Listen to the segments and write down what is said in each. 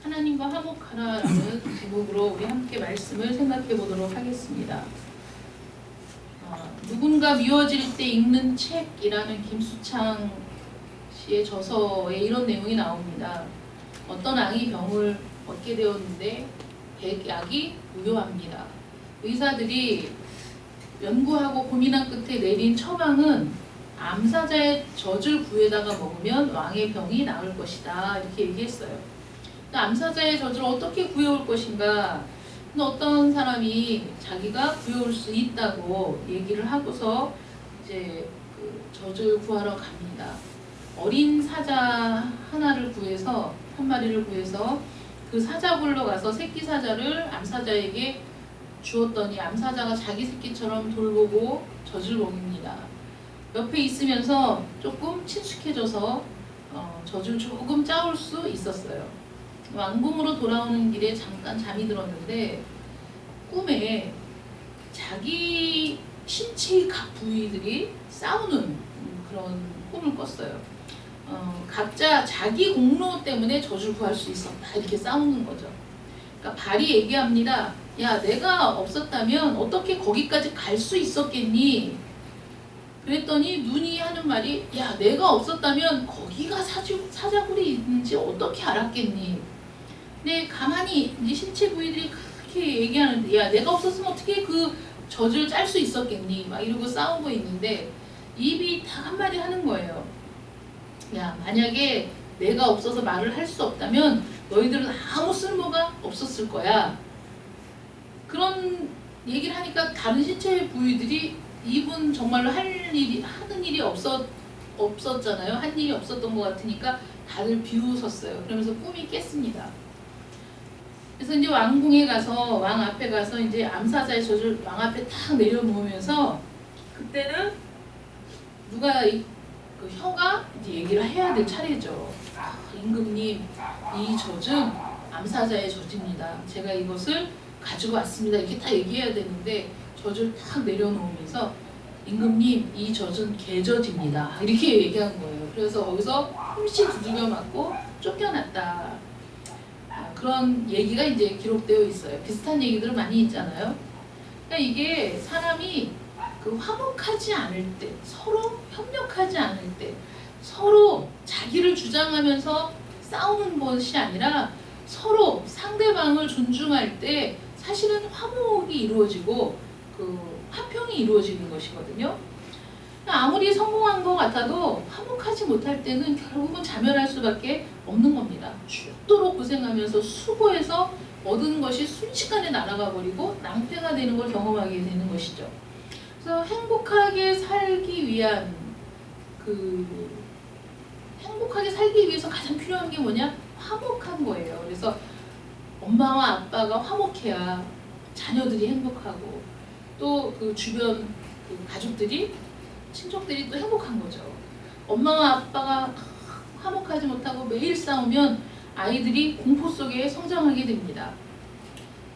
하나님과 화목하라라는 제목으로 우리 함께 말씀을 생각해 보도록 하겠습니다. 누군가 미워질 때 읽는 책이라는 김수창 씨의 저서에 이런 내용이 나옵니다. 어떤 왕이 병을 얻게 되었는데 백약이 무효합니다. 의사들이 연구하고 고민한 끝에 내린 처방은 암사자의 젖을 구해다가 먹으면 왕의 병이 나을 것이다, 이렇게 얘기했어요. 암사자의 젖을 어떻게 구해올 것인가? 어떤 사람이 자기가 구해올 수 있다고 얘기를 하고서 이제 그 젖을 구하러 갑니다. 어린 사자 하나를 구해서, 한 마리를 구해서 그 사자굴로 가서 새끼 사자를 암사자에게 주었더니 암사자가 자기 새끼처럼 돌보고 젖을 먹입니다. 옆에 있으면서 조금 친숙해져서 젖을 조금 짜올 수 있었어요. 왕궁으로 돌아오는 길에 잠깐 잠이 들었는데 꿈에 자기 신체의 각 부위들이 싸우는 그런 꿈을 꿨어요. 각자 자기 공로 때문에 젖을 구할 수 있었다, 이렇게 싸우는 거죠. 그러니까 발이 얘기합니다. 야, 내가 없었다면 어떻게 거기까지 갈 수 있었겠니? 그랬더니 눈이 하는 말이, 야, 내가 없었다면 거기가 사자굴이 있는지 어떻게 알았겠니? 근데 가만히 이제 신체 부위들이 그렇게 얘기하는데, 야, 내가 없었으면 어떻게 그 젖을 짤 수 있었겠니? 막 이러고 싸우고 있는데 입이 딱 한마디 하는 거예요. 야, 만약에 내가 없어서 말을 할 수 없다면 너희들은 아무 쓸모가 없었을 거야. 그런 얘기를 하니까 다른 신체 부위들이, 입은 정말로 하는 일이 없었잖아요. 한 일이 없었던 것 같으니까 다들 비웃었어요. 그러면서 꿈이 깼습니다. 그래서 이제 왕궁에 가서, 왕 앞에 가서 이제 암사자의 젖을 왕 앞에 탁 내려놓으면서, 그때는 누가 그 혀가 이제 얘기를 해야 될 차례죠. 임금님, 이 젖은 암사자의 젖입니다. 제가 이것을 가지고 왔습니다. 이렇게 딱 얘기해야 되는데 젖을 탁 내려놓으면서, 임금님, 이 젖은 개젖입니다, 이렇게 얘기한 거예요. 그래서 거기서 흠씨 두들겨 맞고 쫓겨났다. 그런 얘기가 이제 기록되어 있어요. 비슷한 얘기들은 많이 있잖아요. 그러니까 이게 사람이 그 화목하지 않을 때, 서로 협력하지 않을 때, 서로 자기를 주장하면서 싸우는 것이 아니라 서로 상대방을 존중할 때 사실은 화목이 이루어지고 그 화평이 이루어지는 것이거든요. 아무리 성공한 것 같아도 화목하지 못할 때는 결국은 자멸할 수밖에 없는 겁니다. 죽도록 고생하면서 수고해서 얻은 것이 순식간에 날아가 버리고 낭패가 되는 걸 경험하게 되는 것이죠. 그래서 행복하게 살기 위해서 가장 필요한 게 뭐냐? 화목한 거예요. 그래서 엄마와 아빠가 화목해야 자녀들이 행복하고, 또 그 주변 그 가족들이, 친척들이 또 행복한 거죠. 엄마와 아빠가 화목하지 못하고 매일 싸우면 아이들이 공포 속에 성장하게 됩니다.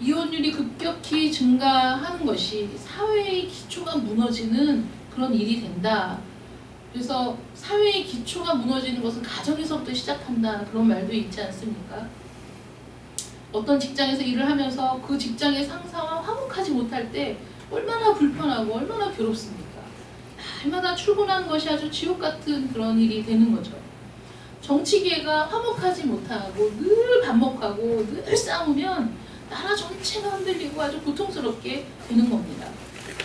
이혼율이 급격히 증가하는 것이 사회의 기초가 무너지는 그런 일이 된다. 그래서 사회의 기초가 무너지는 것은 가정에서부터 시작한다, 그런 말도 있지 않습니까? 어떤 직장에서 일을 하면서 그 직장의 상사와 화목하지 못할 때 얼마나 불편하고 얼마나 괴롭습니까? 날마다 출근하는 것이 아주 지옥 같은 그런 일이 되는 거죠. 정치계가 화목하지 못하고 늘 반목하고 늘 싸우면 나라 전체가 흔들리고 아주 고통스럽게 되는 겁니다.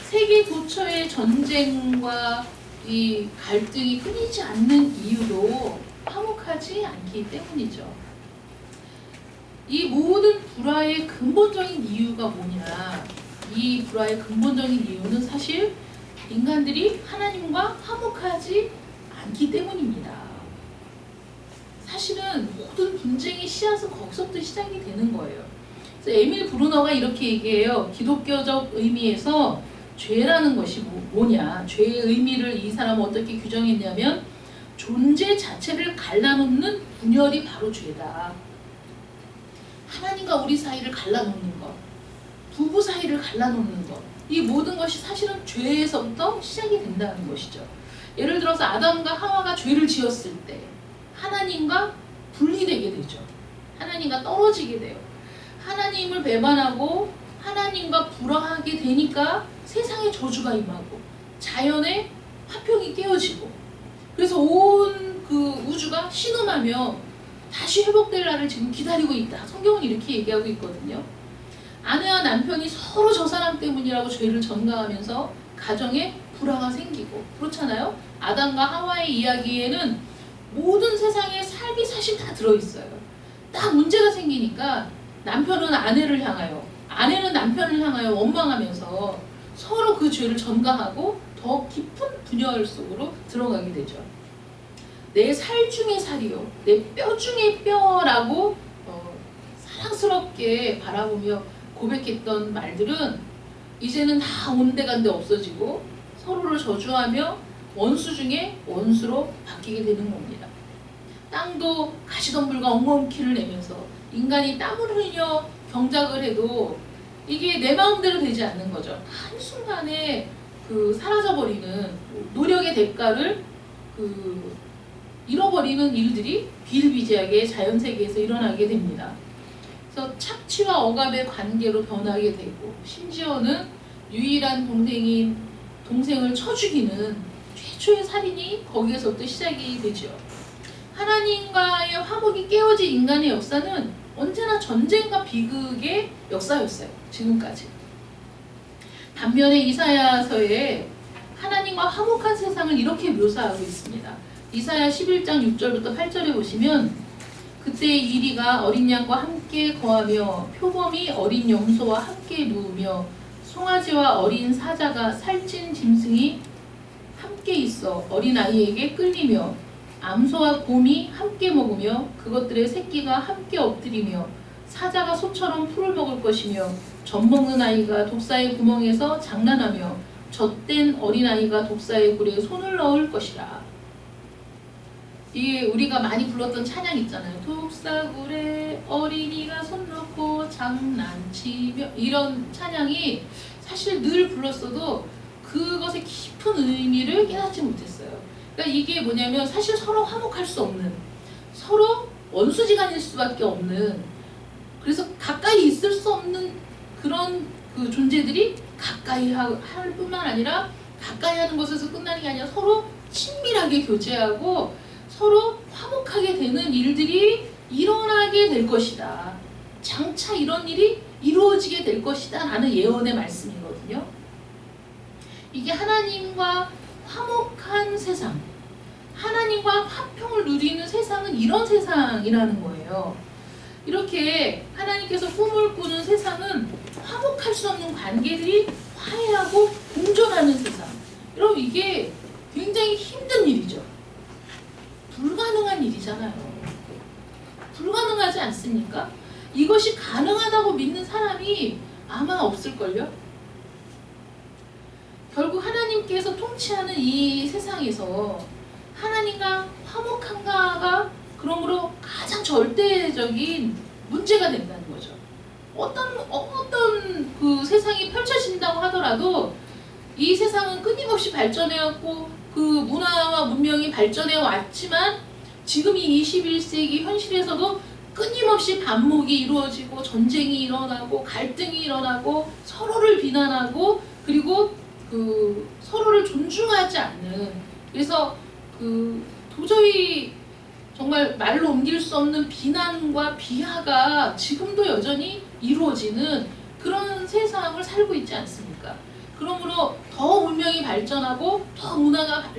세계 도처의 전쟁과 이 갈등이 끊이지 않는 이유도 화목하지 않기 때문이죠. 이 모든 불화의 근본적인 이유가 뭐냐? 이 불화의 근본적인 이유는 사실 인간들이 하나님과 화목하지 않기 때문입니다. 사실은 모든 분쟁의 씨앗은 거기서부터 시작이 되는 거예요. 그래서 에밀 브루너가 이렇게 얘기해요. 기독교적 의미에서 죄라는 것이 뭐냐? 죄의 의미를 이 사람은 어떻게 규정했냐면, 존재 자체를 갈라놓는 분열이 바로 죄다. 하나님과 우리 사이를 갈라놓는 것, 부부 사이를 갈라놓는 것, 이 모든 것이 사실은 죄에서부터 시작이 된다는 것이죠. 예를 들어서 아담과 하와가 죄를 지었을 때 하나님과 분리되게 되죠. 하나님과 떨어지게 돼요. 하나님을 배반하고 하나님과 불화하게 되니까 세상에 저주가 임하고 자연의 화평이 깨어지고, 그래서 온 그 우주가 신음하며 다시 회복될 날을 지금 기다리고 있다. 성경은 이렇게 얘기하고 있거든요. 아내와 남편이 서로 저 사람 때문이라고 죄를 전가하면서 가정에 불화가 생기고, 그렇잖아요. 아담과 하와의 이야기에는 모든 세상의 삶이 사실 다 들어있어요. 딱 문제가 생기니까 남편은 아내를 향하여, 아내는 남편을 향하여 원망하면서 서로 그 죄를 전가하고 더 깊은 분열 속으로 들어가게 되죠. 내 살 중에 살이요, 내 뼈 중에 뼈라고 사랑스럽게 바라보며 고백했던 말들은 이제는 다 온데간데 없어지고 서로를 저주하며 원수 중에 원수로 바뀌게 되는 겁니다. 땅도 가시덤불과 엉겅퀴를 내면서 인간이 땀을 흘려 경작을 해도 이게 내 마음대로 되지 않는 거죠. 한순간에 그 사라져버리는 노력의 대가를 잃어버리는 일들이 비일비재하게 자연세계에서 일어나게 됩니다. 그래서 착취와 억압의 관계로 변하게 되고, 심지어는 유일한 동생인 동생을 쳐 죽이는 최초의 살인이 거기에서부터 시작이 되죠. 하나님과의 화목이 깨어진 인간의 역사는 언제나 전쟁과 비극의 역사였어요. 지금까지. 반면에 이사야서에 하나님과 화목한 세상을 이렇게 묘사하고 있습니다. 이사야 11장 6절부터 8절에 보시면, 그때 이리가 어린 양과 함께 거하며 표범이 어린 염소와 함께 누우며 송아지와 어린 사자가 살찐 짐승이 함께 있어 어린아이에게 끌리며 암소와 곰이 함께 먹으며 그것들의 새끼가 함께 엎드리며 사자가 소처럼 풀을 먹을 것이며 젖먹는 아이가 독사의 구멍에서 장난하며 젖된 어린아이가 독사의 굴에 손을 넣을 것이라. 이게 우리가 많이 불렀던 찬양 있잖아요. 독사굴에 어린이가 손 넣고 장난치며, 이런 찬양이 사실 늘 불렀어도 그것의 깊은 의미를 깨닫지 못했어요. 그러니까 이게 뭐냐면 사실 서로 화목할 수 없는, 서로 원수지간일 수밖에 없는, 그래서 가까이 있을 수 없는 그런 그 존재들이 가까이 할 뿐만 아니라 가까이 하는 것에서 끝나는 게 아니라 서로 친밀하게 교제하고 서로 화목하게 되는 일들이 일어나게 될 것이다. 장차 이런 일이 이루어지게 될 것이다 라는 예언의 말씀이거든요. 이게 하나님과 화목한 세상, 하나님과 화평을 누리는 세상은 이런 세상이라는 거예요. 이렇게 하나님께서 꿈을 꾸는 세상은 화목할 수 없는 관계들이 화해하고 공존하는 세상. 여러분, 이게 굉장히 힘든 일이죠. 불가능한 일이잖아요. 불가능하지 않습니까? 이것이 가능하다고 믿는 사람이 아마 없을걸요? 결국 하나님께서 통치하는 이 세상에서 하나님과 화목한가가 그러므로 가장 절대적인 문제가 된다는 거죠. 어떤 그 세상이 펼쳐진다고 하더라도 이 세상은 끊임없이 발전해왔고 그 문화와 문명이 발전해 왔지만 지금 이 21세기 현실에서도 끊임없이 반목이 이루어지고 전쟁이 일어나고 갈등이 일어나고 서로를 비난하고 그리고 그 서로를 존중하지 않는, 그래서 그 도저히 정말 말로 옮길 수 없는 비난과 비하가 지금도 여전히 이루어지는 그런 세상을 살고 있지 않습니까? 그러므로 더 문명이 발전하고 더 문화가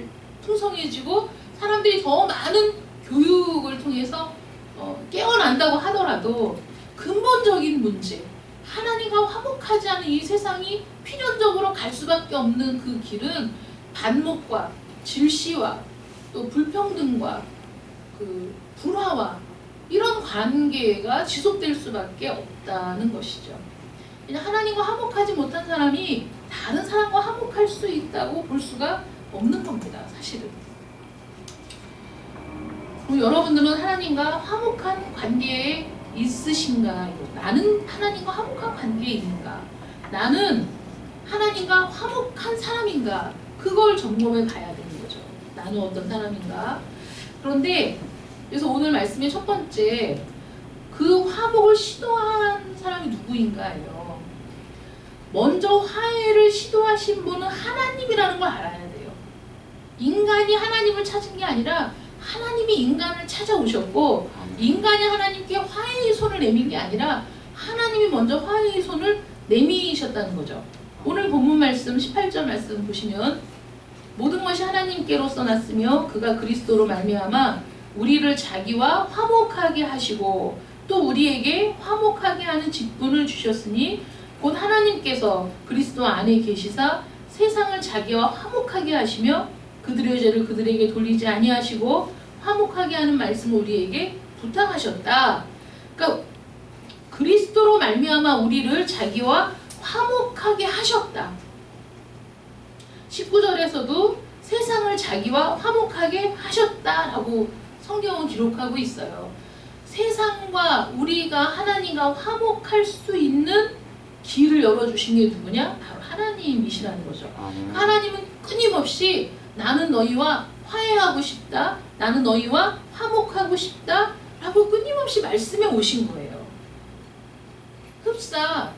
풍성해지고 사람들이 더 많은 교육을 통해서 깨어난다고 하더라도 근본적인 문제, 하나님과 화목하지 않은 이 세상이 필연적으로 갈 수밖에 없는 그 길은 반목과 질시와 또 불평등과 그 불화와 이런 관계가 지속될 수밖에 없다는 것이죠. 하나님과 화목하지 못한 사람이 다른 사람과 화목할 수 있다고 볼 수가 없는 겁니다. 사실은. 그럼 여러분들은 하나님과 화목한 관계에 있으신가? 나는 하나님과 화목한 관계에 있는가? 나는 하나님과 화목한 사람인가? 그걸 점검해 봐야 되는 거죠. 나는 어떤 사람인가? 그런데 그래서 오늘 말씀의 첫 번째, 그 화목을 시도한 사람이 누구인가요? 먼저 화해를 시도하신 분은 하나님이라는 걸 알아야 돼요. 인간이 하나님을 찾은 게 아니라 하나님이 인간을 찾아오셨고, 인간이 하나님께 화해의 손을 내민 게 아니라 하나님이 먼저 화해의 손을 내미셨다는 거죠. 오늘 본문 말씀 18절 말씀 보시면 모든 것이 하나님께로서 났으며 그가 그리스도로 말미암아 우리를 자기와 화목하게 하시고 또 우리에게 화목하게 하는 직분을 주셨으니 곧 하나님께서 그리스도 안에 계시사 세상을 자기와 화목하게 하시며 그들의 죄를 그들에게 돌리지 아니하시고 화목하게 하는 말씀을 우리에게 부탁하셨다. 그러니까 그리스도로 말미암아 우리를 자기와 화목하게 하셨다. 19절에서도 세상을 자기와 화목하게 하셨다라고 성경은 기록하고 있어요. 세상과 우리가 하나님과 화목할 수 있는 길을 열어주신 게 누구냐? 바로 하나님이시라는 거죠. 하나님은 끊임없이 나는 너희와 화해하고 싶다, 나는 너희와 화목하고 싶다 라고 끊임없이 말씀해 오신 거예요. 흡사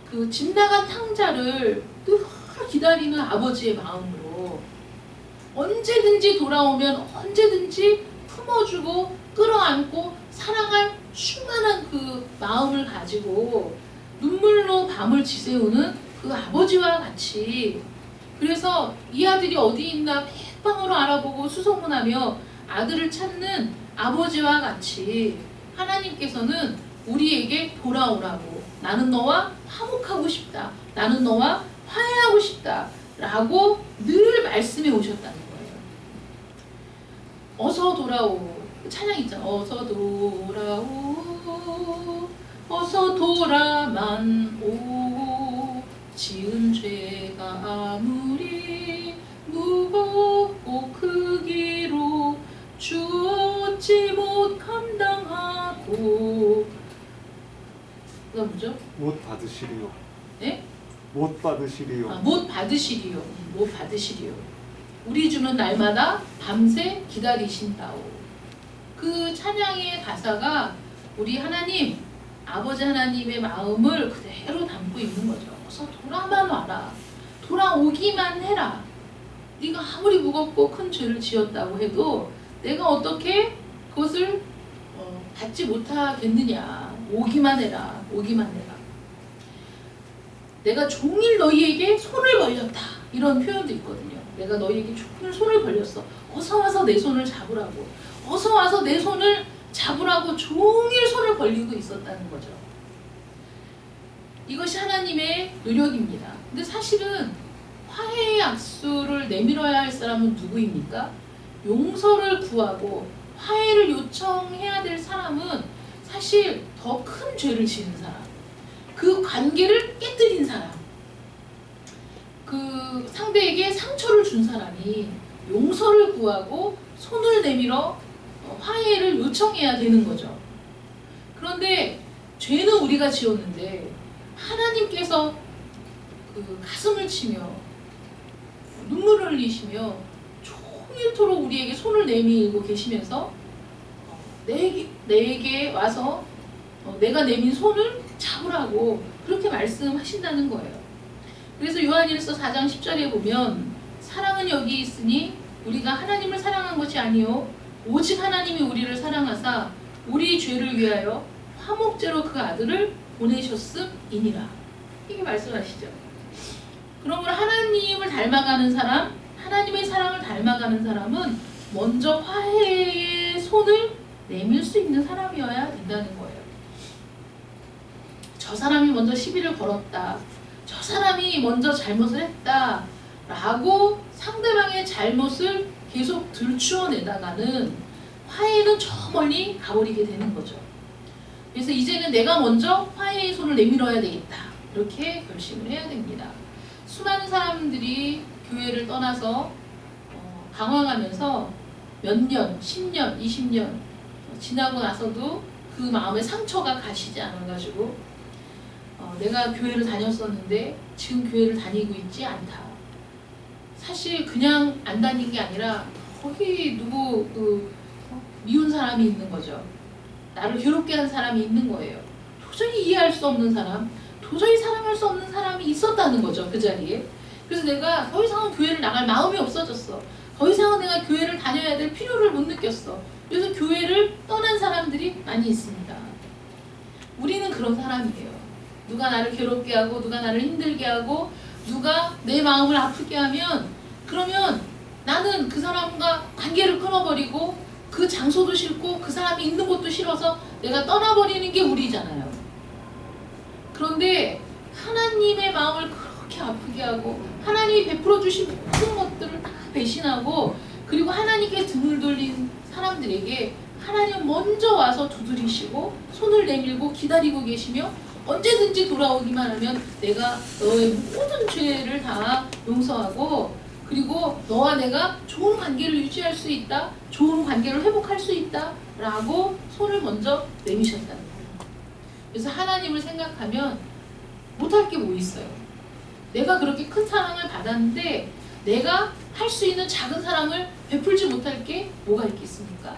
그 집 나간 탕자를 늘 기다리는 아버지의 마음으로 언제든지 돌아오면 언제든지 품어주고 끌어안고 사랑할 충만한 그 마음을 가지고 눈물로 밤을 지새우는 그 아버지와 같이, 그래서 이 아들이 어디 있나 백방으로 알아보고 수소문하며 아들을 찾는 아버지와 같이 하나님께서는 우리에게 돌아오라고, 나는 너와 화목하고 싶다, 나는 너와 화해하고 싶다 라고 늘 말씀해 오셨다는 거예요. 어서 돌아오. 찬양 있잖아. 어서 돌아오, 어서 돌아만 오. 지은 죄가 아무리 무겁고 크기로 주었지 못 감당하고. 그다음 뭐죠? 못 받으시리요. 네? 못 받으시리요. 못 받으시리요. 못 받으시리요. 우리 주는 날마다 밤새 기다리신다오. 그 찬양의 가사가 우리 하나님, 아버지 하나님의 마음을 그대로 담고 있는 거죠. 어서 돌아만 와라. 돌아오기만 해라. 네가 아무리 무겁고 큰 죄를 지었다고 해도 내가 어떻게 그것을 받지 못하겠느냐. 오기만 해라. 오기만 해라. 내가 종일 너희에게 손을 벌렸다. 이런 표현도 있거든요. 내가 너희에게 종일 손을 벌렸어. 어서 와서 내 손을 잡으라고. 어서 와서 내 손을 잡으라고 종일 손을 벌리고 있었다는 거죠. 이것이 하나님의 노력입니다. 근데 사실은 화해의 악수를 내밀어야 할 사람은 누구입니까? 용서를 구하고 화해를 요청해야 될 사람은 사실 더 큰 죄를 지은 사람, 그 관계를 깨뜨린 사람, 그 상대에게 상처를 준 사람이 용서를 구하고 손을 내밀어 화해를 요청해야 되는 거죠. 그런데 죄는 우리가 지었는데 하나님께서 그 가슴을 치며 눈물을 흘리시며 종일토록 우리에게 손을 내밀고 계시면서 내게 와서 내가 내민 손을 잡으라고 그렇게 말씀하신다는 거예요. 그래서 요한일서 4장 10절에 보면 사랑은 여기 있으니 우리가 하나님을 사랑한 것이 아니요 오직 하나님이 우리를 사랑하사 우리 죄를 위하여 화목제로 그 아들을 보내셨음이니라. 이게 말씀하시죠. 그러므로 하나님을 닮아가는 사람, 하나님의 사랑을 닮아가는 사람은 먼저 화해의 손을 내밀 수 있는 사람이어야 된다는 거예요. 저 사람이 먼저 시비를 걸었다, 저 사람이 먼저 잘못을 했다 라고 상대방의 잘못을 계속 들추어내다가는 화해는 저 멀리 가버리게 되는 거죠. 그래서 이제는 내가 먼저 화해의 손을 내밀어야 되겠다, 이렇게 결심을 해야 됩니다. 수많은 사람들이 교회를 떠나서 방황하면서 몇 년, 10년, 20년 지나고 나서도 그 마음의 상처가 가시지 않아가지고 내가 교회를 다녔었는데 지금 교회를 다니고 있지 않다. 사실 그냥 안 다닌 게 아니라 거기 누구 미운 사람이 있는 거죠. 나를 괴롭게 한 사람이 있는 거예요. 도저히 이해할 수 없는 사람, 도저히 사랑할 수 없는 사람이 있었다는 거죠. 그 자리에. 그래서 내가 더 이상은 교회를 나갈 마음이 없어졌어. 더 이상은 내가 교회를 다녀야 될 필요를 못 느꼈어. 그래서 교회를 떠난 사람들이 많이 있습니다. 우리는 그런 사람이에요. 누가 나를 괴롭게 하고 누가 나를 힘들게 하고 누가 내 마음을 아프게 하면 그러면 나는 그 사람과 관계를 끊어버리고 그 장소도 싫고 그 사람이 있는 곳도 싫어서 내가 떠나버리는 게 우리잖아요. 그런데 하나님의 마음을 그렇게 아프게 하고 하나님이 베풀어 주신 모든 것들을 다 배신하고 그리고 하나님께 등을 돌린 사람들에게 하나님 먼저 와서 두드리시고 손을 내밀고 기다리고 계시며 언제든지 돌아오기만 하면 내가 너의 모든 죄를 다 용서하고 그리고 너와 내가 좋은 관계를 유지할 수 있다, 좋은 관계를 회복할 수 있다 라고 손을 먼저 내미셨다는 거예요. 그래서 하나님을 생각하면 못할 게 뭐 있어요. 내가 그렇게 큰 사랑을 받았는데 내가 할 수 있는 작은 사랑을 베풀지 못할 게 뭐가 있겠습니까?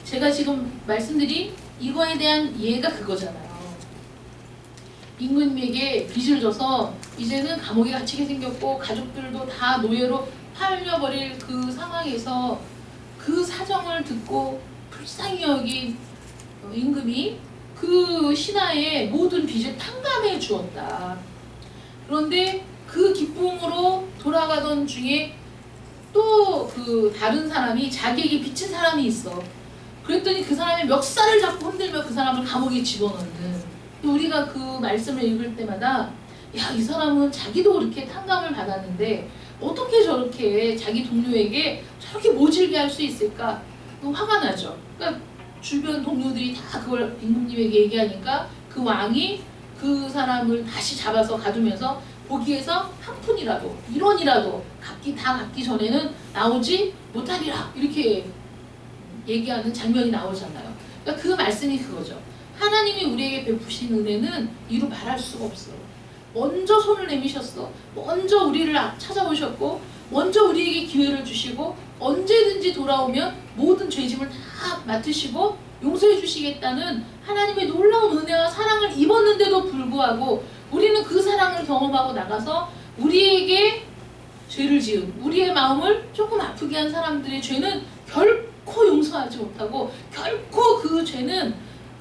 제가 지금 말씀드린 이거에 대한 이해가 그거잖아요. 임금님에게 빚을 져서 이제는 감옥에 갇히게 생겼고 가족들도 다 노예로 팔려버릴 그 상황에서 그 사정을 듣고 불쌍히 여긴 임금이 그 신하의 모든 빚을 탕감해 주었다. 그런데 그 기쁨으로 돌아가던 중에 또 그 다른 사람이 자기에게 빚진 사람이 있어. 그랬더니 그 사람의 멱살을 잡고 흔들며 그 사람을 감옥에 집어넣는. 우리가 그 말씀을 읽을 때마다 야, 이 사람은 자기도 그렇게 탕감을 받았는데 어떻게 저렇게 자기 동료에게 저렇게 모질게 할 수 있을까? 화가 나죠. 그러니까 주변 동료들이 다 그걸 임금님에게 얘기하니까 그 왕이 그 사람을 다시 잡아서 가두면서 거기에서 한 푼이라도 1원이라도 다 갚기 전에는 나오지 못하리라 이렇게 얘기하는 장면이 나오잖아요. 그러니까 그 말씀이 그거죠. 하나님이 우리에게 베푸신 은혜는 이루 말할 수가 없어요. 먼저 손을 내미셨어. 먼저 우리를 찾아오셨고 먼저 우리에게 기회를 주시고 언제든지 돌아오면 모든 죄짐을 다 맡으시고 용서해 주시겠다는 하나님의 놀라운 은혜와 사랑을 입었는데도 불구하고 우리는 그 사랑을 경험하고 나가서 우리에게 죄를 지은 우리의 마음을 조금 아프게 한 사람들의 죄는 결코 용서하지 못하고 결코 그 죄는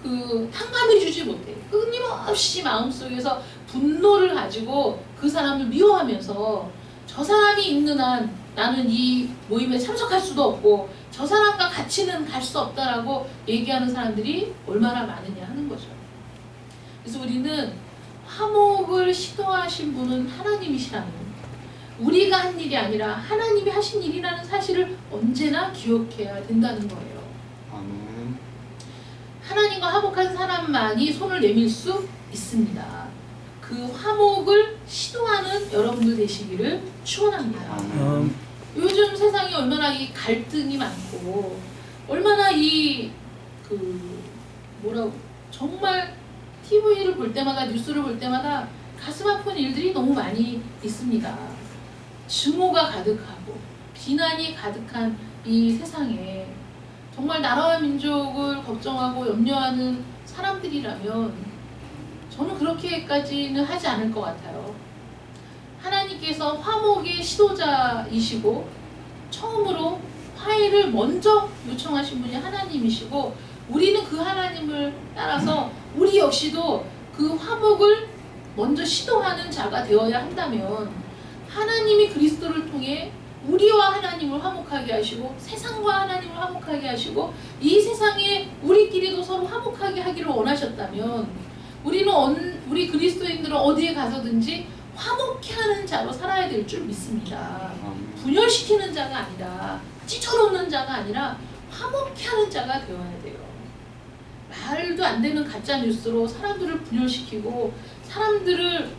탕감해 주지 못해. 끊임없이 마음속에서 분노를 가지고 그 사람을 미워하면서 저 사람이 있는 한 나는 이 모임에 참석할 수도 없고 저 사람과 같이는 갈 수 없다라고 얘기하는 사람들이 얼마나 많으냐 하는 거죠. 그래서 우리는 화목을 시도하신 분은 하나님이시라는 우리가 한 일이 아니라 하나님이 하신 일이라는 사실을 언제나 기억해야 된다는 거예요. 아멘. 하나님과 화목한 사람만이 손을 내밀 수 있습니다. 그 화목을 시도하는 여러분들 되시기를 축원합니다. 아멘. 요즘 세상에 얼마나 이 갈등이 많고 얼마나 정말 TV를 볼 때마다 뉴스를 볼 때마다 가슴 아픈 일들이 너무 많이 있습니다. 증오가 가득하고 비난이 가득한 이 세상에 정말 나라와 민족을 걱정하고 염려하는 사람들이라면 저는 그렇게까지는 하지 않을 것 같아요. 하나님께서 화목의 시도자이시고 처음으로 화해를 먼저 요청하신 분이 하나님이시고 우리는 그 하나님을 따라서 우리 역시도 그 화목을 먼저 시도하는 자가 되어야 한다면 하나님이 그리스도를 통해 우리와 하나님을 화목하게 하시고 세상과 하나님을 화목하게 하시고 이 세상에 우리끼리도 서로 화목하게 하기를 원하셨다면 우리 그리스도인들은 어디에 가서든지 화목케 하는 자로 살아야 될 줄 믿습니다. 분열시키는 자가 아니라 찢어놓는 자가 아니라 화목케 하는 자가 되어야 돼요. 말도 안 되는 가짜 뉴스로 사람들을 분열시키고 사람들을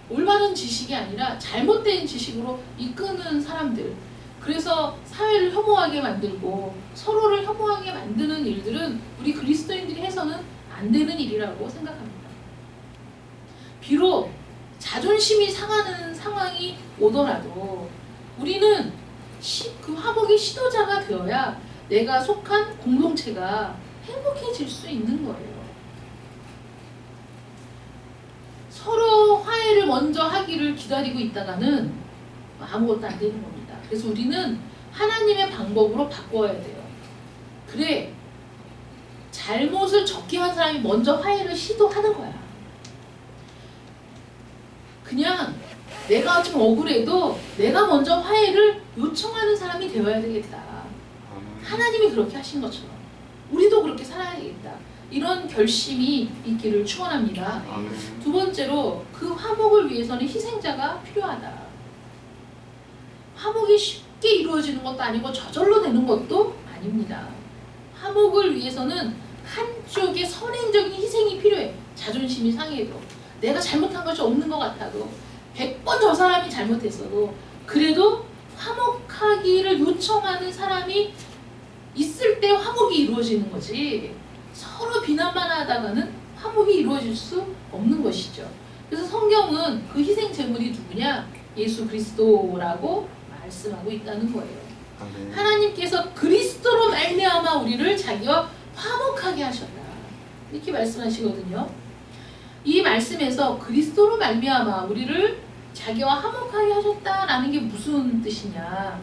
올바른 지식이 아니라 잘못된 지식으로 이끄는 사람들, 그래서 사회를 혐오하게 만들고 서로를 혐오하게 만드는 일들은 우리 그리스도인들이 해서는 안 되는 일이라고 생각합니다. 비록 자존심이 상하는 상황이 오더라도 우리는 그 화목의 시도자가 되어야 내가 속한 공동체가 행복해질 수 있는 거예요. 서로 화해를 먼저 하기를 기다리고 있다가는 아무것도 안 되는 겁니다. 그래서 우리는 하나님의 방법으로 바꿔야 돼요. 그래, 잘못을 적게 한 사람이 먼저 화해를 시도하는 거야. 그냥 내가 좀 억울해도 내가 먼저 화해를 요청하는 사람이 되어야 되겠다. 하나님이 그렇게 하신 것처럼 우리도 그렇게 살아야겠다. 이런 결심이 있기를 축원합니다. 두 번째로, 그 화목을 위해서는 희생자가 필요하다. 화목이 쉽게 이루어지는 것도 아니고 저절로 되는 것도 아닙니다. 화목을 위해서는 한쪽의 선행적인 희생이 필요해. 자존심이 상해도, 내가 잘못한 것이 없는 것 같아도, 100번 저 사람이 잘못했어도 그래도 화목하기를 요청하는 사람이 있을 때 화목이 이루어지는 거지, 서로 비난만 하다가는 화목이 이루어질 수 없는 것이죠. 그래서 성경은 그 희생 제물이 누구냐? 예수 그리스도라고 말씀하고 있다는 거예요. 하나님께서 그리스도로 말미암아 우리를 자기와 화목하게 하셨다, 이렇게 말씀하시거든요. 이 말씀에서 그리스도로 말미암아 우리를 자기와 화목하게 하셨다라는 게 무슨 뜻이냐?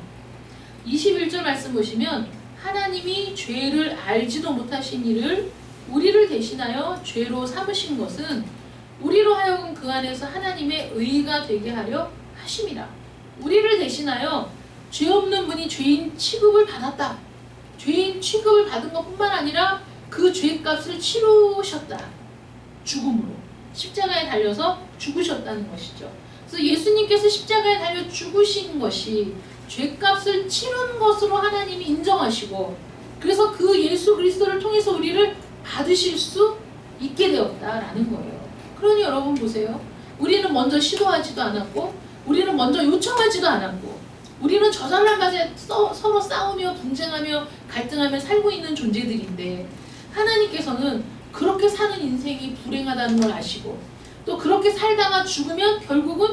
21절 말씀 보시면, 하나님이 죄를 알지도 못하신 이를 우리를 대신하여 죄로 삼으신 것은 우리로 하여금 그 안에서 하나님의 의가 되게 하려 하심이라. 우리를 대신하여 죄 없는 분이 죄인 취급을 받았다. 죄인 취급을 받은 것뿐만 아니라 그 죄값을 치르셨다. 죽음으로 십자가에 달려서 죽으셨다는 것이죠. 그래서 예수님께서 십자가에 달려 죽으신 것이 죄값을 치른 것으로 하나님이 인정하시고, 그래서 그 예수 그리스도를 통해서 우리를 받으실 수 있게 되었다라는 거예요. 그러니 여러분 보세요. 우리는 먼저 시도하지도 않았고, 우리는 먼저 요청하지도 않았고, 우리는 저 사람 맛에 서로 싸우며 분쟁하며 갈등하며 살고 있는 존재들인데, 하나님께서는 그렇게 사는 인생이 불행하다는 걸 아시고, 또 그렇게 살다가 죽으면 결국은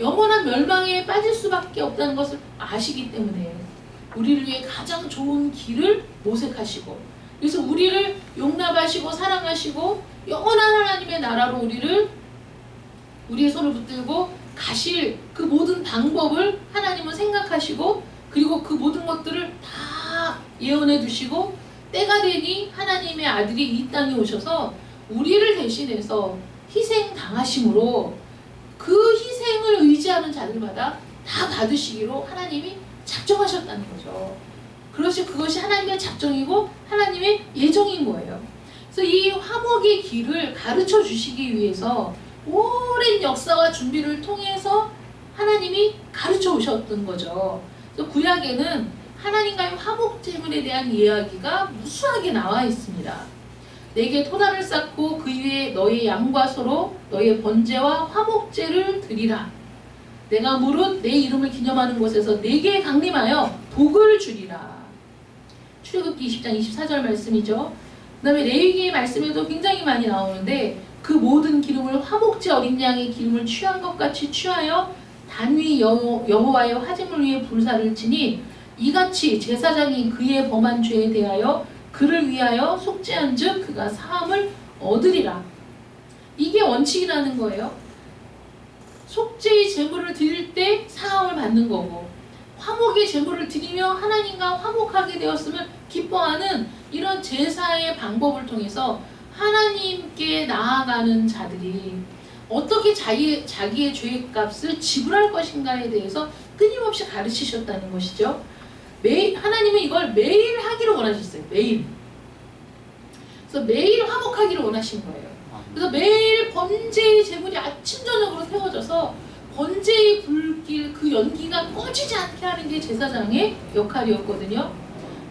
영원한 멸망에 빠질 수밖에 없다는 것을 아시기 때문에 우리를 위해 가장 좋은 길을 모색하시고, 그래서 우리를 용납하시고 사랑하시고 영원한 하나님의 나라로 우리의 손을 붙들고 가실 그 모든 방법을 하나님은 생각하시고, 그리고 그 모든 것들을 다 예언해 두시고, 때가 되니 하나님의 아들이 이 땅에 오셔서 우리를 대신해서 희생당하심으로 그 희생을 의지하는 자들마다 다 받으시기로 하나님이 작정하셨다는 거죠. 그것이 하나님의 작정이고 하나님의 예정인 거예요. 그래서 이 화목의 길을 가르쳐 주시기 위해서 오랜 역사와 준비를 통해서 하나님이 가르쳐 오셨던 거죠. 그래서 구약에는 하나님과의 화목 제물에 대한 이야기가 무수하게 나와 있습니다. 내게 토단을 쌓고 그 위에 너의 양과 소로 너의 번제와 화목제를 드리라. 내가 무릇 내 이름을 기념하는 곳에서 내게 강림하여 복을 주리라. 출애굽기 20장 24절 말씀이죠. 그 다음에 레위기의 말씀에도 굉장히 많이 나오는데, 그 모든 기름을 화목제 어린 양의 기름을 취한 것 같이 취하여 단위 여호와의 화제물 위에 불사를 치니, 이같이 제사장이 그의 범한 죄에 대하여 그를 위하여 속죄한즉 그가 사함을 얻으리라. 이게 원칙이라는 거예요. 속죄의 제물을 드릴 때 사함을 받는 거고, 화목의 제물을 드리며 하나님과 화목하게 되었음을 기뻐하는 이런 제사의 방법을 통해서 하나님께 나아가는 자들이 어떻게 자기의 죄값을 지불할 것인가에 대해서 끊임없이 가르치셨다는 것이죠. 하나님은 이걸 매일 하기를 원하셨어요. 매일. 그래서 매일 화목하기를 원하신 거예요. 그래서 매일 번제의 제물이 아침 저녁으로 세워져서 번제의 불길, 그 연기가 꺼지지 않게 하는 게 제사장의 역할이었거든요.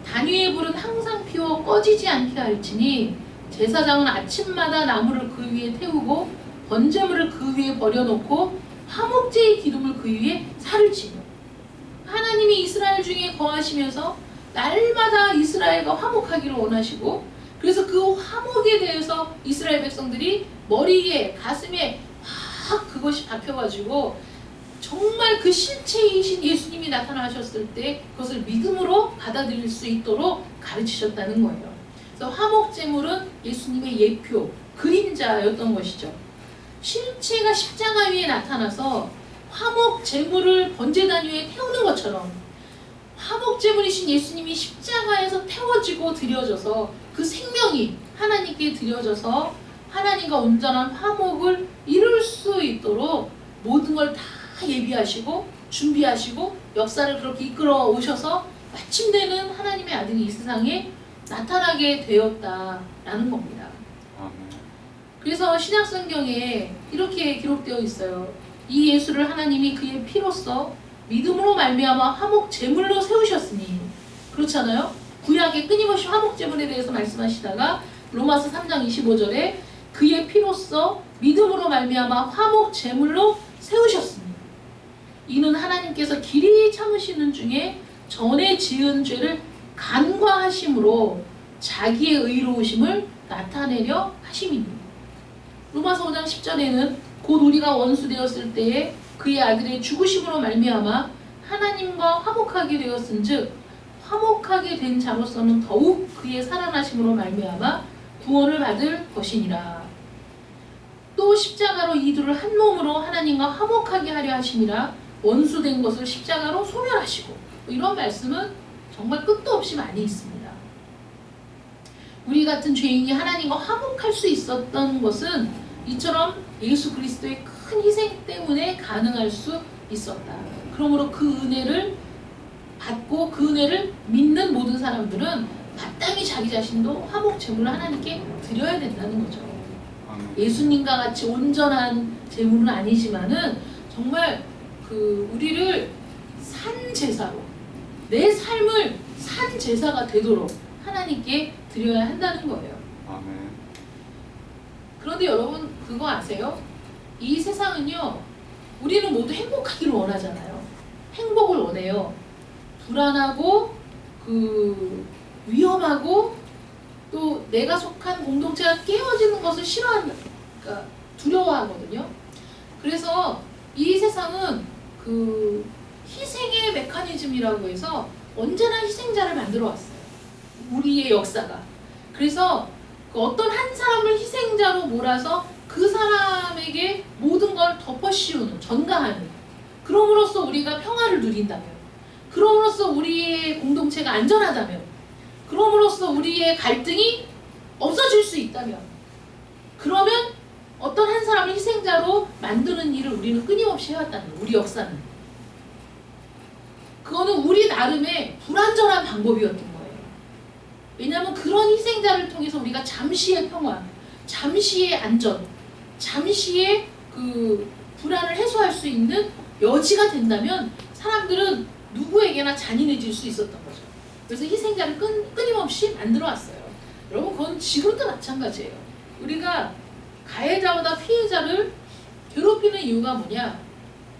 단위의 불은 항상 피워 꺼지지 않게 할지니 제사장은 아침마다 나무를 그 위에 태우고 번제물을 그 위에 버려놓고 화목제의 기름을 그 위에 살을 치며, 하나님이 이스라엘 중에 거하시면서 날마다 이스라엘과 화목하기를 원하시고, 그래서 그 화목에 대해서 이스라엘 백성들이 머리에 가슴에 막 그것이 박혀가지고 정말 그 실체이신 예수님이 나타나셨을 때 그것을 믿음으로 받아들일 수 있도록 가르치셨다는 거예요. 그래서 화목제물은 예수님의 예표, 그림자였던 것이죠. 실체가 십자가 위에 나타나서 화목제물을 번제단 위에 태우는 것처럼 화목제물이신 예수님이 십자가에서 태워지고 드려져서 그 생명이 하나님께 드려져서 하나님과 온전한 화목을 이룰 수 있도록 모든 걸 다 예비하시고 준비하시고 역사를 그렇게 이끌어 오셔서 마침내는 하나님의 아들이 이 세상에 나타나게 되었다라는 겁니다. 아멘. 그래서 신약성경에 이렇게 기록되어 있어요. 이 예수를 하나님이 그의 피로써 믿음으로 말미암아 화목 제물로 세우셨으니, 그렇잖아요. 구약에 끊임없이 화목 제물에 대해서 말씀하시다가 로마서 3장 25절에 그의 피로써 믿음으로 말미암아 화목 제물로 세우셨으니 이는 하나님께서 길이 참으시는 중에 전에 지은 죄를 간과하심으로 자기의 의로우심을 나타내려 하심이니. 로마서 5장 10절에는 곧 우리가 원수 되었을 때에 그의 아들의 죽으심으로 말미암아 하나님과 화목하게 되었은즉 화목하게 된 자로서는 더욱 그의 살아나심으로 말미암아 구원을 받을 것이니라. 또 십자가로 이 둘을 한 몸으로 하나님과 화목하게 하려 하심이라. 원수된 것을 십자가로 소멸하시고. 이런 말씀은 정말 끝도 없이 많이 있습니다. 우리 같은 죄인이 하나님과 화목할 수 있었던 것은 이처럼 예수 그리스도의 큰 희생 때문에 가능할 수 있었다. 그러므로 그 은혜를 받고 그 은혜를 믿는 모든 사람들은 마땅히 자기 자신도 화목 제물을 하나님께 드려야 된다는 거죠. 예수님과 같이 온전한 제물은 아니지만은 정말 우리를 산 제사로, 내 삶을 산 제사가 되도록 하나님께 드려야 한다는 거예요. 아멘. 그런데 여러분 그거 아세요? 이 세상은요, 우리는 모두 행복하기를 원하잖아요. 행복을 원해요. 불안하고 위험하고 또 내가 속한 공동체가 깨어지는 것을 싫어한다, 그러니까 두려워하거든요. 그래서 이 세상은 희생의 메커니즘이라고 해서 언제나 희생자를 만들어 왔어요. 우리의 역사가. 그래서 어떤 한 사람을 희생자로 몰아서 그 사람에게 모든 걸 덮어씌우는, 전가하는, 그럼으로써 우리가 평화를 누린다면, 그럼으로써 우리의 공동체가 안전하다면, 그럼으로써 우리의 갈등이 없어질 수 있다면, 그러면 어떤 한 사람을 희생자로 만드는 일을 우리는 끊임없이 해왔다는 거예요. 우리 역사는. 그거는 우리 나름의 불완전한 방법이었던 거예요. 왜냐하면 그런 희생자를 통해서 우리가 잠시의 평화, 잠시의 안전, 잠시의 불안을 해소할 수 있는 여지가 된다면 사람들은 누구에게나 잔인해질 수 있었던 거죠. 그래서 희생자를 끊임없이 만들어 왔어요. 여러분 그건 지금도 마찬가지예요. 우리가 가해자보다 피해자를 괴롭히는 이유가 뭐냐?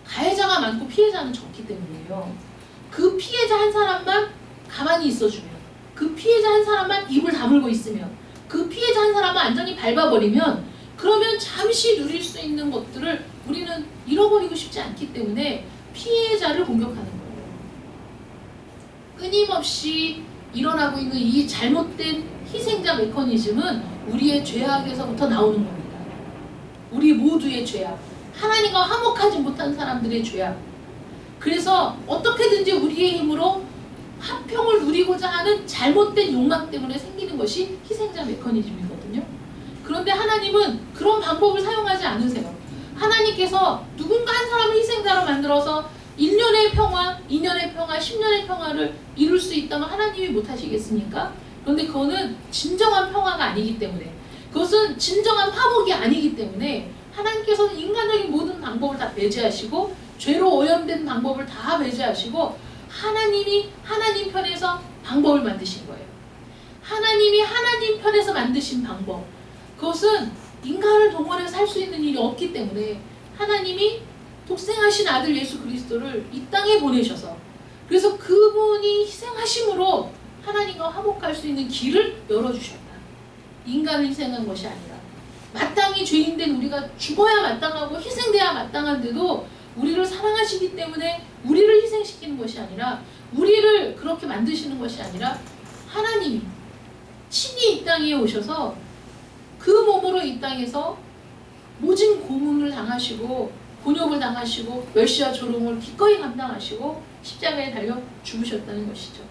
가해자가 많고 피해자는 적기 때문이에요. 그 피해자 한 사람만 가만히 있어주면, 그 피해자 한 사람만 입을 다물고 있으면, 그 피해자 한 사람만 안전히 밟아버리면, 그러면 잠시 누릴 수 있는 것들을 우리는 잃어버리고 싶지 않기 때문에 피해자를 공격하는 거예요. 끊임없이 일어나고 있는 이 잘못된 희생자 메커니즘은 우리의 죄악에서부터 나오는 겁니다. 우리 모두의 죄악, 하나님과 화목하지 못한 사람들의 죄악. 그래서 어떻게든지 우리의 힘으로 화평을 누리고자 하는 잘못된 욕망 때문에 생기는 것이 희생자 메커니즘이거든요. 그런데 하나님은 그런 방법을 사용하지 않으세요. 하나님께서 누군가 한 사람을 희생자로 만들어서 1년의 평화, 2년의 평화, 10년의 평화를 이룰 수 있다면 하나님이 못하시겠습니까? 그런데 그거는 진정한 평화가 아니기 때문에, 그것은 진정한 화목이 아니기 때문에 하나님께서는 인간적인 모든 방법을 다 배제하시고 죄로 오염된 방법을 다 배제하시고 하나님이 하나님 편에서 방법을 만드신 거예요. 하나님이 하나님 편에서 만드신 방법, 그것은 인간을 동원해서 할 수 있는 일이 없기 때문에 하나님이 독생하신 아들 예수 그리스도를 이 땅에 보내셔서, 그래서 그분이 희생하심으로 하나님과 화목할 수 있는 길을 열어주셨다. 인간을 희생한 것이 아니라 마땅히 죄인된 우리가 죽어야 마땅하고 희생돼야 마땅한데도 우리를 사랑하시기 때문에 우리를 희생시키는 것이 아니라, 우리를 그렇게 만드시는 것이 아니라, 하나님이 친히 이 땅에 오셔서 그 몸으로 이 땅에서 모진 고문을 당하시고 곤욕을 당하시고 멸시와 조롱을 기꺼이 감당하시고 십자가에 달려 죽으셨다는 것이죠.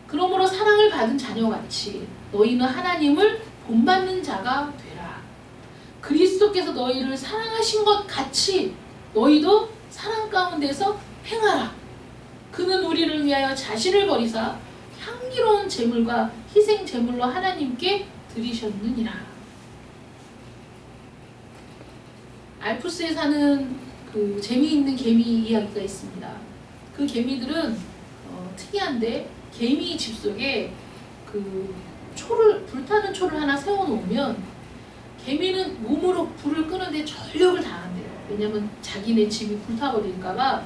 그러므로 사랑을 받은 자녀같이 너희는 하나님을 본받는 자가 되라. 그리스도께서 너희를 사랑하신 것 같이 너희도 사랑 가운데서 행하라. 그는 우리를 위하여 자신을 버리사 향기로운 제물과 희생 제물로 하나님께 드리셨느니라. 알프스에 사는 그 재미있는 개미 이야기가 있습니다. 그 개미들은 특이한데, 개미 집 속에 그 불타는 초를 하나 세워놓으면 개미는 몸으로 불을 끄는데 전력을 다한대요. 왜냐면 자기네 집이 불타버릴까봐.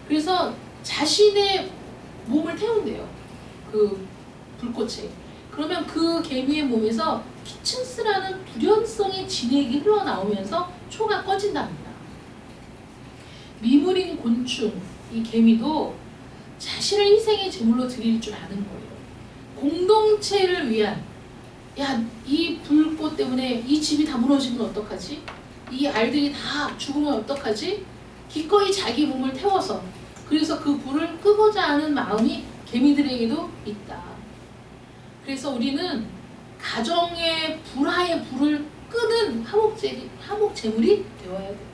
그래서 자신의 몸을 태운대요, 그 불꽃에. 그러면 그 개미의 몸에서 키친스라는 불연성의 진액이 흘러나오면서 초가 꺼진답니다. 미물인 곤충, 이 개미도 자신을 희생의 제물로 드릴 줄 아는 거예요. 공동체를 위한, 야, 이 불꽃 때문에 이 집이 다 무너지면 어떡하지? 이 알들이 다 죽으면 어떡하지? 기꺼이 자기 몸을 태워서, 그래서 그 불을 끄고자 하는 마음이 개미들에게도 있다. 그래서 우리는 가정의 불화의 불을 끄는 화목 제물이 되어야 돼요.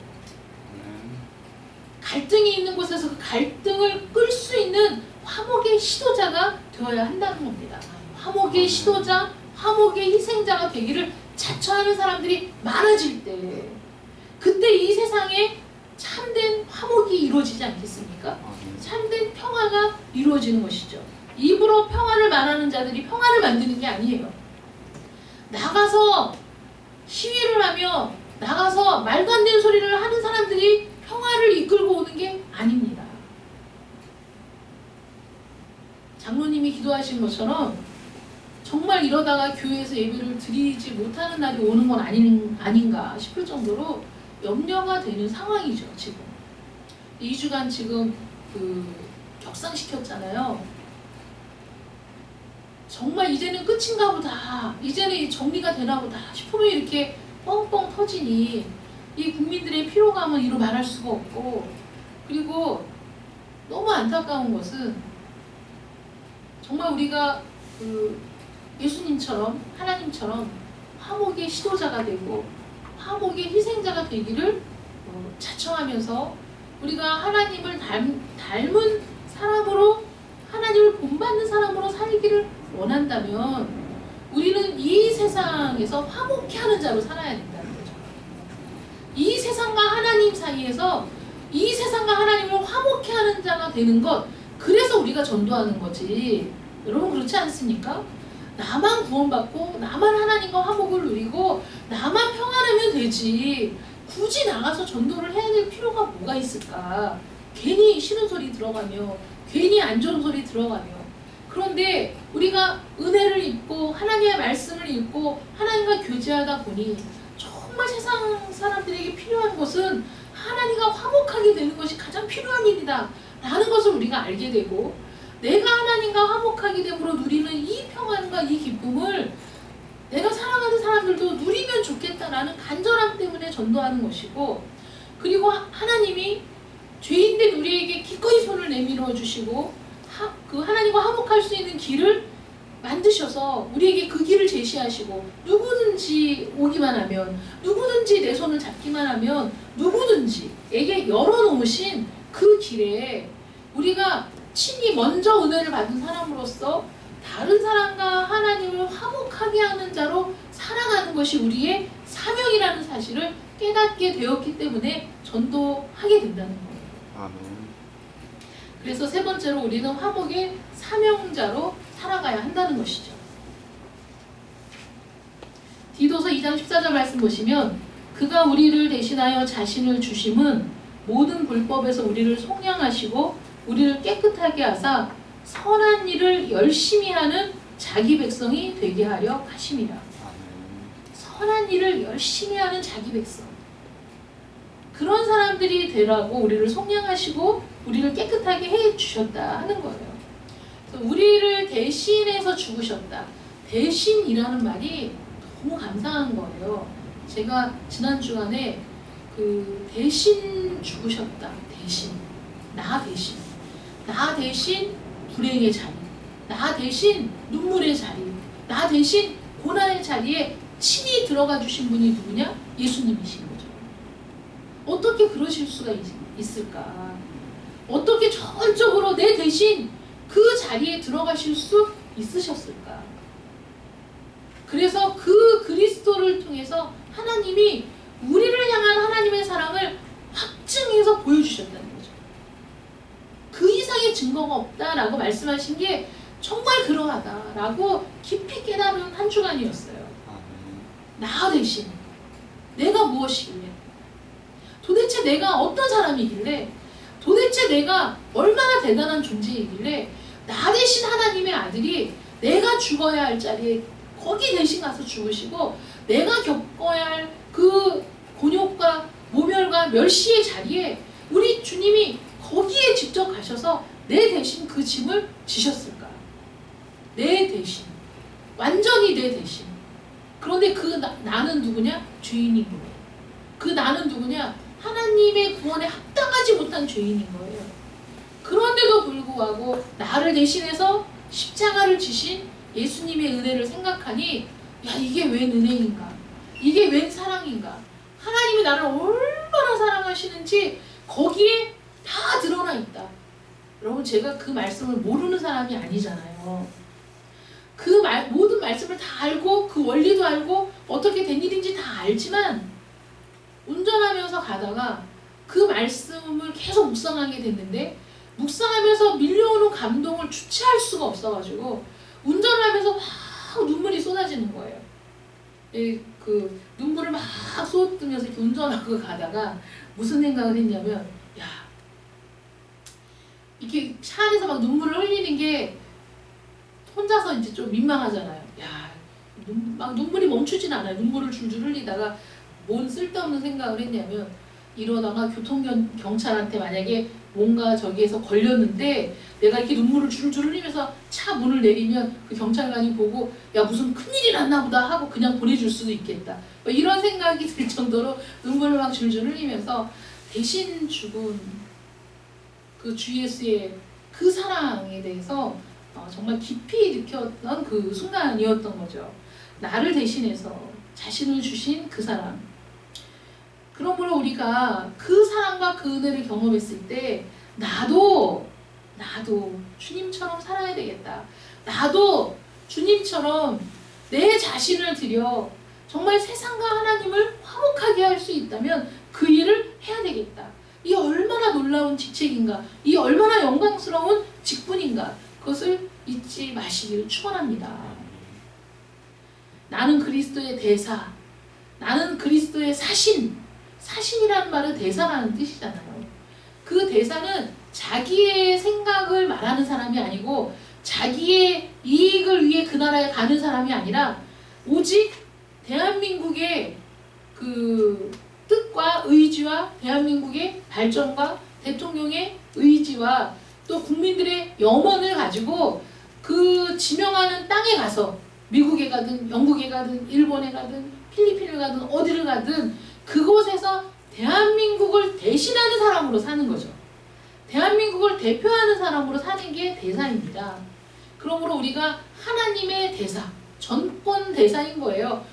갈등이 있는 곳에서 그 갈등을 끌 수 있는 화목의 시도자가 되어야 한다는 겁니다. 화목의 시도자, 화목의 희생자가 되기를 자처하는 사람들이 많아질 때, 그때 이 세상에 참된 화목이 이루어지지 않겠습니까? 참된 평화가 이루어지는 것이죠. 입으로 평화를 말하는 자들이 평화를 만드는 게 아니에요. 나가서 시위를 하며 나가서 말도 안 되는 소리를 하는 사람들이 평화를 이끌고 오는 게 아닙니다. 장로님이 기도하신 것처럼 정말 이러다가 교회에서 예배를 드리지 못하는 날이 오는 건 아닌가 싶을 정도로 염려가 되는 상황이죠. 지금 2주간 지금 격상시켰잖아요. 정말 이제는 끝인가 보다, 이제는 정리가 되나 보다 싶으면 이렇게 뻥뻥 터지니 이 국민들의 피로감은 이루 말할 수가 없고, 그리고 너무 안타까운 것은 정말 우리가 예수님처럼, 하나님처럼 화목의 시도자가 되고 화목의 희생자가 되기를 자청하면서 우리가 하나님을 닮은 사람으로, 하나님을 본받는 사람으로 살기를 원한다면 우리는 이 세상에서 화목해 하는 자로 살아야 된다는 거죠. 이 세상과 하나님 사이에서 이 세상과 하나님을 화목해 하는 자가 되는 것, 그래서 우리가 전도하는 거지. 여러분 그렇지 않습니까? 나만 구원받고 나만 하나님과 화목을 누리고 나만 평안하면 되지, 굳이 나가서 전도를 해야 될 필요가 뭐가 있을까? 괜히 싫은 소리 들어가며 괜히 안 좋은 소리 들어가며. 그런데 우리가 은혜를 입고 하나님의 말씀을 읽고 하나님과 교제하다 보니 정말 세상 사람들에게 필요한 것은 하나님과 화목하게 되는 것이 가장 필요한 일이다 라는 것을 우리가 알게 되고, 내가 하나님과 화목하게 됨으로 누리는 이 평안과 이 기쁨을 내가 사랑하는 사람들도 누리면 좋겠다라는 간절함 때문에 전도하는 것이고, 그리고 하나님이 죄인된 우리에게 기꺼이 손을 내밀어 주시고 그 하나님과 화목할 수 있는 길을 만드셔서 우리에게 그 길을 제시하시고, 누구든지 오기만 하면, 누구든지 내 손을 잡기만 하면 누구든지에게 열어놓으신 그 길에 우리가 친히 먼저 은혜를 받은 사람으로서 다른 사람과 하나님을 화목하게 하는 자로 살아가는 것이 우리의 사명이라는 사실을 깨닫게 되었기 때문에 전도하게 된다는 거예요. 아멘. 그래서 세 번째로 우리는 화목의 사명자로 살아가야 한다는 것이죠. 디도서 2장 14절 말씀 보시면, 그가 우리를 대신하여 자신을 주심은 모든 불법에서 우리를 속량하시고 우리를 깨끗하게 하사 선한 일을 열심히 하는 자기 백성이 되게 하려 하심이라. 선한 일을 열심히 하는 자기 백성. 그런 사람들이 되라고 우리를 속량하시고 우리를 깨끗하게 해 주셨다 하는 거예요. 그래서 우리를 대신해서 죽으셨다. 대신이라는 말이 너무 감사한 거예요. 제가 지난 주간에 그 대신 죽으셨다. 대신. 나 대신. 나 대신 불행의 자리. 나 대신 눈물의 자리. 나 대신 고난의 자리에 친히 들어가 주신 분이 누구냐? 예수님이신 거죠. 어떻게 그러실 수가 있을까? 어떻게 전적으로 내 대신 그 자리에 들어가실 수 있으셨을까? 그래서 그 그리스도를 통해서 하나님이 우리를 향한 하나님의 사랑을 확증해서 보여주셨다는 거죠. 그 이상의 증거가 없다라고 말씀하신 게 정말 그러하다라고 깊이 깨달은 한 주간이었어요. 나 대신 내가 무엇이길래, 도대체 내가 어떤 사람이길래, 도대체 내가 얼마나 대단한 존재이길래 나 대신 하나님의 아들이 내가 죽어야 할 자리에 거기 대신 가서 죽으시고 내가 겪어야 할 그 곤욕과 모멸과 멸시의 자리에 우리 주님이 거기에 직접 가셔서 내 대신 그 짐을 지셨을까? 내 대신, 완전히 내 대신. 그런데 그 나는 누구냐? 죄인인 거예요. 그 나는 누구냐? 하나님의 구원에 합당하지 못한 죄인인 거예요. 그런데도 불구하고 나를 대신해서 십자가를 지신 예수님의 은혜를 생각하니, 야, 이게 웬 은혜인가? 이게 웬 사랑인가? 하나님이 나를 얼마나 사랑하시는지 거기에 다 드러나 있다. 여러분, 제가 그 말씀을 모르는 사람이 아니잖아요. 모든 말씀을 다 알고 그 원리도 알고 어떻게 된 일인지 다 알지만 운전하면서 가다가 그 말씀을 계속 묵상하게 됐는데, 묵상하면서 밀려오는 감동을 주체할 수가 없어가지고 운전을 하면서 막 눈물이 쏟아지는 거예요. 그 눈물을 막 쏟으면서 이렇게 운전하고 가다가 무슨 생각을 했냐면, 야, 이렇게 차 안에서 막 눈물을 흘리는 게 혼자서 이제 좀 민망하잖아요. 야, 막 눈물이 멈추진 않아요. 눈물을 줄줄 흘리다가 뭔 쓸데없는 생각을 했냐면, 이러다가 교통경찰한테 만약에 뭔가 저기에서 걸렸는데 내가 이렇게 눈물을 줄줄 흘리면서 차 문을 내리면 그 경찰관이 보고 야, 무슨 큰일이 났나 보다 하고 그냥 보내줄 수도 있겠다. 뭐 이런 생각이 들 정도로 눈물을 막 줄줄 흘리면서 대신 죽은 그 주 예수의 그 사랑에 대해서 정말 깊이 느꼈던 그 순간이었던 거죠. 나를 대신해서 자신을 주신 그 사랑. 그러므로 우리가 그 사랑과 그 은혜를 경험했을 때 나도 주님처럼 살아야 되겠다. 나도 주님처럼 내 자신을 들여 정말 세상과 하나님을 화목하게 할 수 있다면 그 일을 해야 되겠다. 이 얼마나 놀라운 직책인가, 이 얼마나 영광스러운 직분인가, 그것을 잊지 마시기를 축원합니다. 나는 그리스도의 대사, 나는 그리스도의 사신. 사신이라는 말은 대사라는 뜻이잖아요. 그 대사는 자기의 생각을 말하는 사람이 아니고 자기의 이익을 위해 그 나라에 가는 사람이 아니라 오직 대한민국의 그 뜻과 의지와 대한민국의 발전과 대통령의 의지와 또 국민들의 염원을 가지고 그 지명하는 땅에 가서 미국에 가든 영국에 가든 일본에 가든 필리핀을 가든 어디를 가든 그곳에서 대한민국을 대신하는 사람으로 사는 거죠. 대한민국을 대표하는 사람으로 사는 게 대사입니다. 그러므로 우리가 하나님의 대사, 전권 대사인 거예요.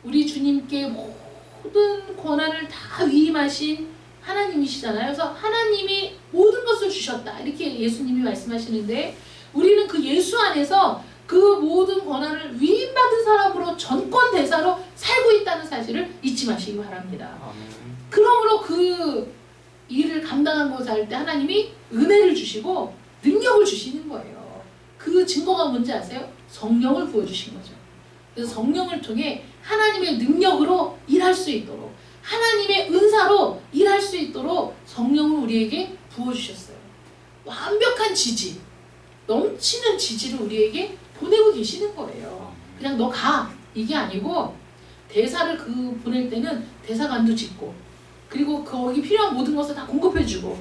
우리 주님께 모든 권한을 다 위임하신 하나님이시잖아요. 그래서 하나님이 모든 것을 주셨다. 이렇게 예수님이 말씀하시는데 우리는 그 예수 안에서 그 모든 권한을 위임받은 사람으로 전권 대사로 살고 있다는 사실을 잊지 마시기 바랍니다. 그러므로 그 일을 감당하고자 할 때 하나님이 은혜를 주시고 능력을 주시는 거예요. 그 증거가 뭔지 아세요? 성령을 부어주신 거죠. 그래서 성령을 통해 하나님의 능력으로 일할 수 있도록, 하나님의 은사로 일할 수 있도록 성령을 우리에게 부어주셨어요. 완벽한 지지, 넘치는 지지를 우리에게 보내고 계시는 거예요. 그냥 너 가, 이게 아니고 대사를 보낼 때는 대사관도 짓고 그리고 거기 필요한 모든 것을 다 공급해주고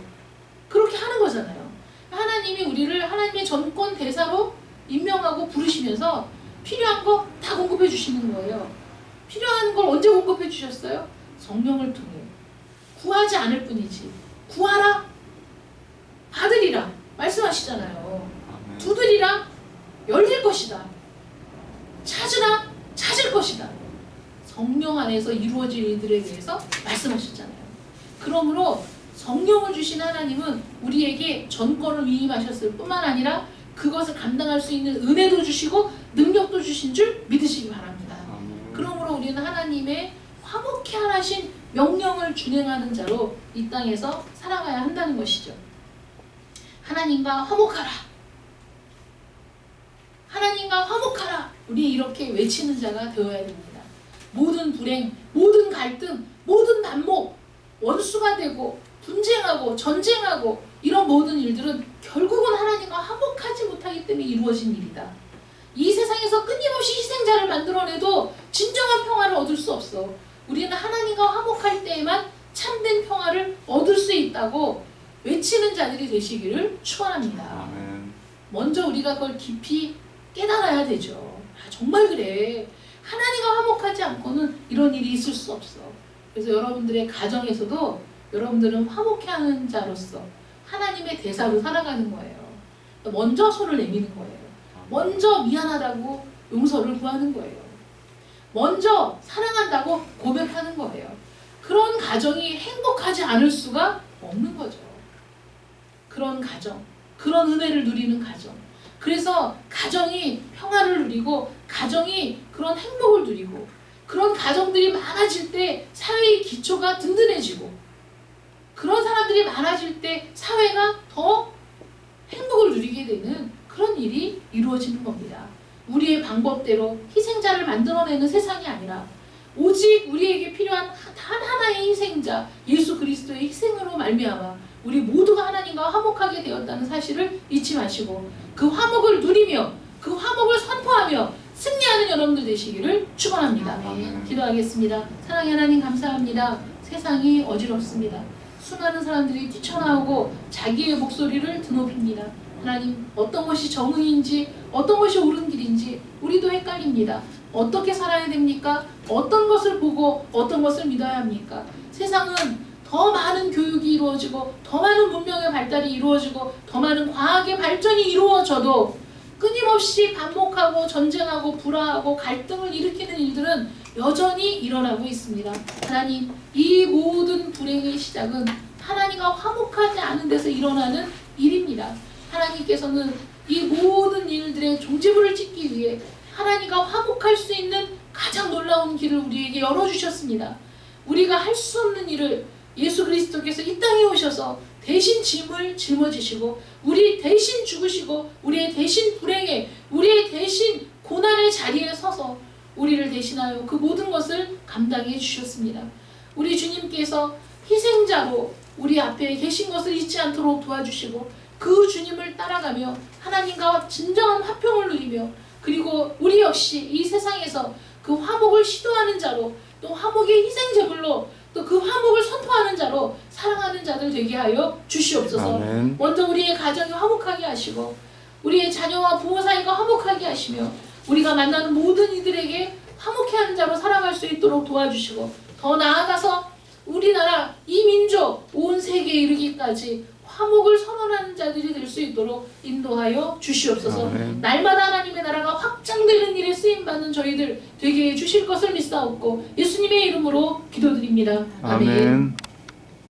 그렇게 하는 거잖아요. 하나님이 우리를 하나님의 전권 대사로 임명하고 부르시면서 필요한 거 다 공급해 주시는 거예요. 필요한 걸 언제 공급해 주셨어요? 성령을 통해. 구하지 않을 뿐이지. 구하라 받으리라 말씀하시잖아요. 아멘. 두드리라 열릴 것이다. 찾으라 찾을 것이다. 성령 안에서 이루어질 일들에 대해서 말씀하셨잖아요. 그러므로 성령을 주신 하나님은 우리에게 전권을 위임하셨을 뿐만 아니라 그것을 감당할 수 있는 은혜도 주시고 능력도 주신 줄 믿으시기 바랍니다. 아멘. 그러므로 우리는 하나님의 화목케 하신 명령을 준행하는 자로 이 땅에서 살아가야 한다는 것이죠. 하나님과 화목하라. 하나님과 화목하라. 우리 이렇게 외치는 자가 되어야 됩니다. 모든 불행, 모든 갈등, 모든 난목, 원수가 되고 분쟁하고 전쟁하고 이런 모든 일들은 결국은 하나님과 화목하지 못하기 때문에 이루어진 일이다. 이 세상에서 끊임없이 희생자를 만들어내도 진정한 평화를 얻을 수 없어. 우리는 하나님과 화목할 때에만 참된 평화를 얻을 수 있다고 외치는 자들이 되시기를 축원합니다. 아멘. 먼저 우리가 그걸 깊이 깨달아야 되죠. 아, 정말 그래. 하나님과 화목하지 않고는 이런 일이 있을 수 없어. 그래서 여러분들의 가정에서도 여러분들은 화목해하는 자로서 하나님의 대사로 살아가는 거예요. 먼저 손을 내미는 거예요. 먼저 미안하다고 용서를 구하는 거예요. 먼저 사랑한다고 고백하는 거예요. 그런 가정이 행복하지 않을 수가 없는 거죠. 그런 가정, 그런 은혜를 누리는 가정. 그래서 가정이 평화를 누리고 가정이 그런 행복을 누리고 그런 가정들이 많아질 때 사회의 기초가 든든해지고 그런 사람들이 많아질 때 사회가 더 행복을 누리게 되는 그런 일이 이루어지는 겁니다. 우리의 방법대로 희생자를 만들어내는 세상이 아니라 오직 우리에게 필요한 단 하나의 희생자 예수 그리스도의 희생으로 말미암아 우리 모두가 하나님과 화목하게 되었다는 사실을 잊지 마시고 그 화목을 누리며 그 화목을 선포하며 승리하는 여러분들 되시기를 축원합니다. 아멘. 기도하겠습니다. 사랑의 하나님 감사합니다. 세상이 어지럽습니다. 수많은 사람들이 뛰쳐나오고 자기의 목소리를 드높입니다. 하나님 어떤 것이 정의인지 어떤 것이 옳은 길인지 우리도 헷갈립니다. 어떻게 살아야 됩니까? 어떤 것을 보고 어떤 것을 믿어야 합니까? 세상은 더 많은 교육이 이루어지고 더 많은 문명의 발달이 이루어지고 더 많은 과학의 발전이 이루어져도 끊임없이 반목하고 전쟁하고 불화하고 갈등을 일으키는 일들은 여전히 일어나고 있습니다. 하나님 이 모든 불행의 시작은 하나님과 화목하지 않은 데서 일어나는 일입니다. 하나님께서는 이 모든 일들의 종지부를 찍기 위해 하나님과 화목할 수 있는 가장 놀라운 길을 우리에게 열어주셨습니다. 우리가 할 수 없는 일을 예수 그리스도께서 이 땅에 오셔서 대신 짐을 짊어지시고 우리 대신 죽으시고 우리의 대신 불행에 우리의 대신 고난의 자리에 서서 우리를 대신하여 그 모든 것을 감당해 주셨습니다. 우리 주님께서 희생자로 우리 앞에 계신 것을 잊지 않도록 도와주시고 그 주님을 따라가며 하나님과 진정한 화평을 누리며 그리고 우리 역시 이 세상에서 그 화목을 시도하는 자로 또 화목의 희생제물로 또 그 화목을 선포하는 자로 사랑하는 자들 되게 하여 주시옵소서. 아멘. 먼저 우리의 가정이 화목하게 하시고 우리의 자녀와 부모 사이가 화목하게 하시며 우리가 만나는 모든 이들에게 화목해 하는 자로 살아갈 수 있도록 도와주시고 더 나아가서 우리나라 이 민족 온 세계에 이르기까지 화목을 선언하는 자들이 될 수 있도록 인도하여 주시옵소서. 아멘. 날마다 하나님의 나라가 확장되는 일에 쓰임받는 저희들 되게 해주실 것을 믿사옵고 예수님의 이름으로 기도드립니다. 아멘. 아멘.